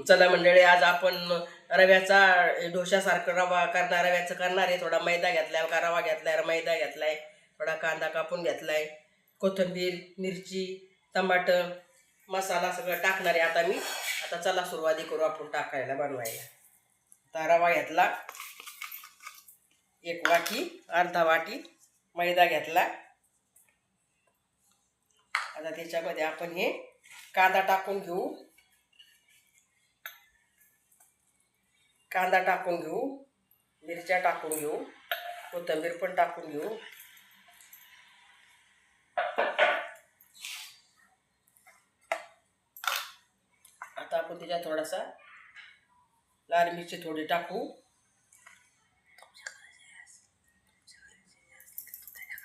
चला मंडळी, आज आपण रव्याचा डोशासारखं रव्याचं करणार आहे. थोडा मैदा घेतलाय का रवा घेतलाय, मैदा घेतलाय, थोडा कांदा कापून घेतलाय, कोथिंबीर, मिरची, टमाटर, मसाला सगळं टाकणार आहे आता मी. आता चला सुरुवाती करू आपण टाकायला, बनवायला. आता रवा घेतला 1 वाटी, अर्धा वाटी मैदा घेतला. आता त्याच्यामध्ये आपण हे कांदा टाकून घेऊ, कांदा टाकून घेऊ, मिरच्या टाकून घेऊ, कोथिंबीर पण टाकून घेऊ. आता आपण त्याच्यात थोडासा लाल मिरची थोडी टाकू.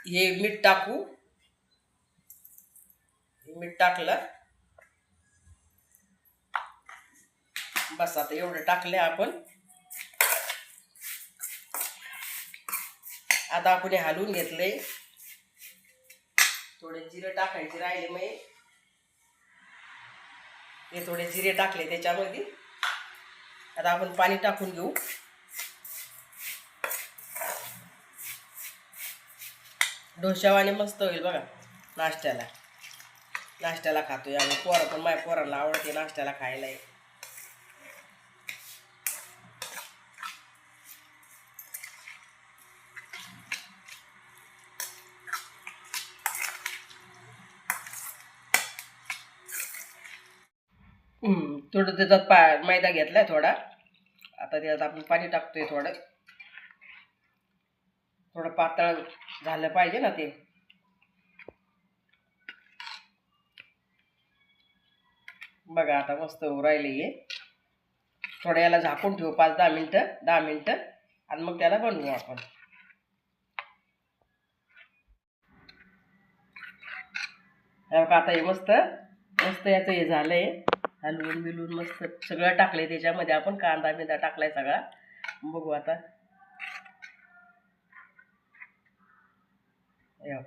हे मीठ टाकू, मीठ टाकलं बस. आता एवढं टाकले आपण. आता आपण हे हलवून घेतले. थोडे जिरे टाकायचे राहिले, मग हे थोडे जिरे टाकले त्याच्यामध्ये. आता आपण पाणी टाकून घेऊ. डोशावाने मस्त होईल बघा. नाश्त्याला खातोय आम्ही. पोरं पण, माझ्या पोरांना आवडते नाश्त्याला खायला. थोडं त्याच्यात मैदा घेतलाय थोडा. आता त्याच्यात आपण पाणी टाकतोय. थोडं पातळ झालं पाहिजे ना ते. बघा आता मस्त राहिले हे. थोडं याला झाकून ठेवू 5-10 मिनटं, 10 मिनटं, आणि मग त्याला बनवू आपण. आता हे मस्त याचं हे झालंय. हलवून बिलवून मस्त सगळं टाकलंय त्याच्यामध्ये. आपण कांदा बिंदा टाकलाय सगळा. बघू आता.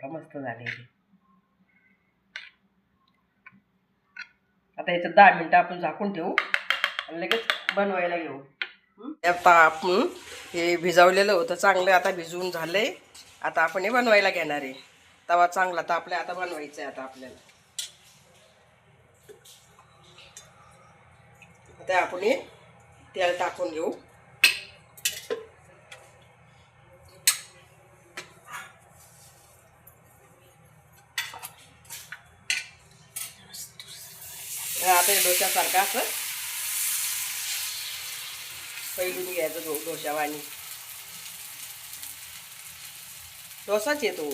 का मस्त झाले ते. आता याच्यात 10 मिनटं आपण झाकून ठेवू आणि लगेच बनवायला घेऊ. आता आपण हे भिजवलेलं होतं चांगलं, आता भिजवून झालंय. आता आपण हे बनवायला घेणार आहे. तवा चांगला तापला, आता बनवायचं आहे. आता आपल्याला आता आपण हे तेल टाकून घेऊ. आता हे डोशासारखं असं पैलून घ्यायचं. डोशावानी डोसाच येतो.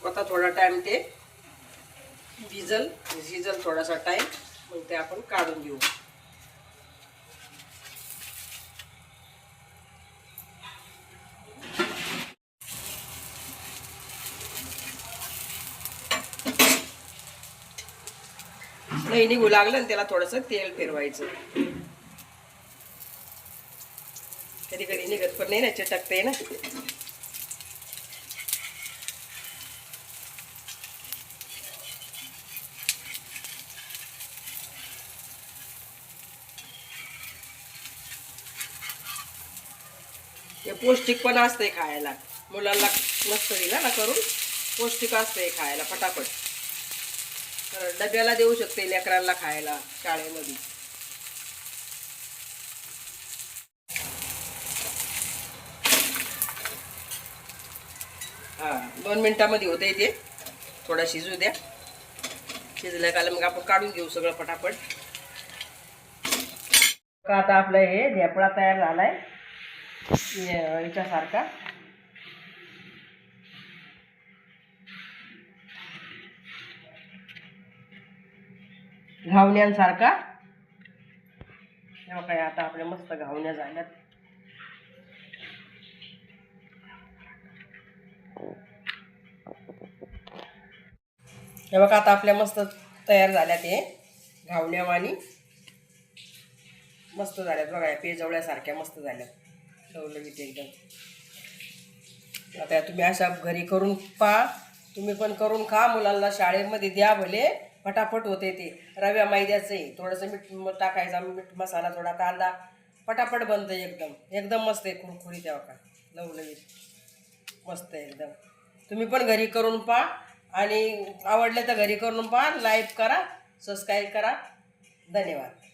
आता थोडा टाइम ते भिजल थोडासा टाइम, मग ते आपण काढून घेऊ. नाही निघू लागलं ना त्याला थोडंसं तेल फिरवायचं. कधी कधी निघत पण नाही ना, चटकते ना. हे पौष्टिक पण असते खायला. मुलांना मस्त दिला ना करून, पौष्टिक असते खायला फटाफट. डब्याला देऊ शकते लेकरांना खायला शाळेमध्ये. हा 2 मिनिटांमध्ये होते ते. थोडा शिजू द्या. शिजल्या का मग आपण काढून घेऊ सगळं फटाफट. आता आपलं हे ढेपळा तयार झालाय याच्यासारखा. घावण्यांसारखा. तेव्हा काय आता आपल्या मस्त घावण्या झाल्यात. हे बघा आता आपल्या मस्त तयार झाल्यात हे घावण्यावानी. मस्त झाल्यात बघा, या पेजवळ्यासारख्या मस्त झाल्यात लवलवीत एकदम. आता तुम्ही अशा घरी करून पहा, तुम्ही पण करून खा, मुलांना शाळेमध्ये द्या, भले फटाफट होते ते. रव्या मैद्याचं आहे, थोडंसं मीठ टाकायचा, मीठ मसाला, थोडा कांदा, फटाफट बनतं एकदम. एकदम मस्त आहे, कुरकुरी तेव्हा का लवलवीत मस्त आहे एकदम. तुम्ही पण घरी करून पहा आणि आवडलं तर घरी करून पहा, लाईक करा, सबस्क्राईब करा. धन्यवाद.